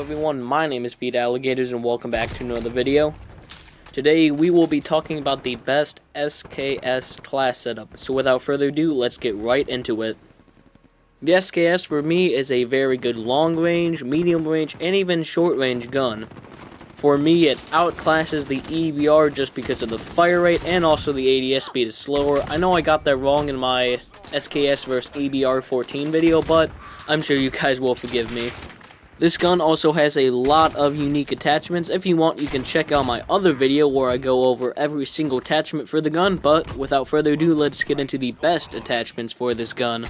everyone, my name is Feed Alligators and welcome back to another video. Today we will be talking about the best SKS class setup, so without further ado, let's get right into it. The SKS for me is a very good long range, medium range, and even short range gun. For me, it outclasses the EBR just because of the fire rate and also the ADS speed is slower. I know I got that wrong in my SKS vs EBR 14 video, but I'm sure you guys will forgive me. This gun also has a lot of unique attachments. If you want, you can check out my other video where I go over every single attachment for the gun, but without further ado, let's get into the best attachments for this gun.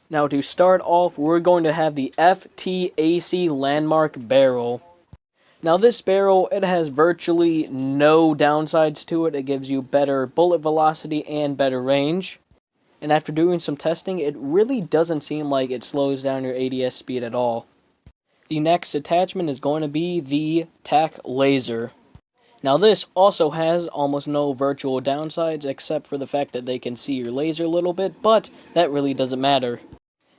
Now to start off, we're going to have the FTAC Landmark Barrel. Now this barrel, it has virtually no downsides to it. It gives you better bullet velocity and better range. And after doing some testing, it really doesn't seem like it slows down your ADS speed at all. The next attachment is going to be the TAC Laser. Now this also has almost no virtual downsides except for the fact that they can see your laser a little bit, but that really doesn't matter.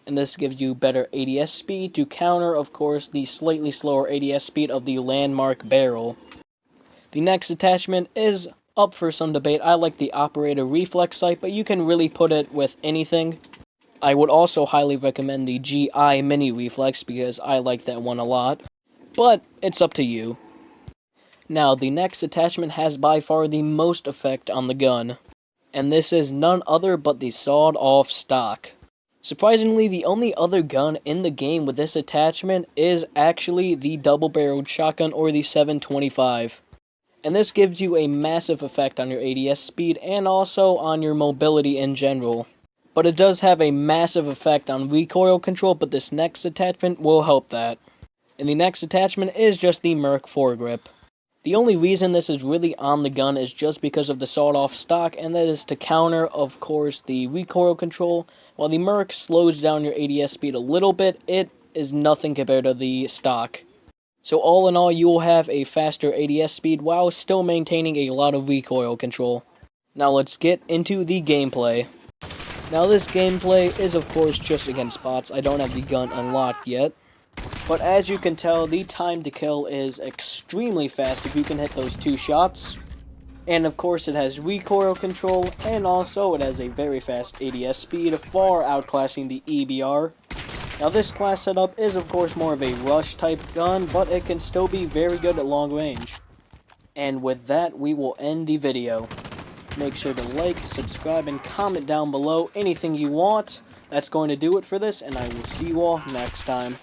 And this gives you better ADS speed to counter, of course, the slightly slower ADS speed of the Landmark Barrel. The next attachment is up for some debate. I like the Operator Reflex Sight, but you can really put it with anything. I would also highly recommend the GI Mini Reflex because I like that one a lot, but it's up to you. Now, the next attachment has by far the most effect on the gun, and this is none other but the sawed-off stock. Surprisingly, the only other gun in the game with this attachment is actually the double-barreled shotgun or the 725. And this gives you a massive effect on your ADS speed and also on your mobility in general. But it does have a massive effect on recoil control, but this next attachment will help that. And the next attachment is just the Merc foregrip. The only reason this is really on the gun is just because of the sawed-off stock, and that is to counter, of course, the recoil control. While the Merc slows down your ADS speed a little bit, it is nothing compared to the stock. So all in all, you will have a faster ADS speed while still maintaining a lot of recoil control. Now let's get into the gameplay. Now this gameplay is of course just against bots. I don't have the gun unlocked yet. But as you can tell, the time to kill is extremely fast if you can hit those 2 shots. And of course it has recoil control, and also it has a very fast ADS speed, far outclassing the EBR. Now this class setup is of course more of a rush type gun, but it can still be very good at long range. And with that, we will end the video. Make sure to like, subscribe, and comment down below anything you want. That's going to do it for this, and I will see you all next time.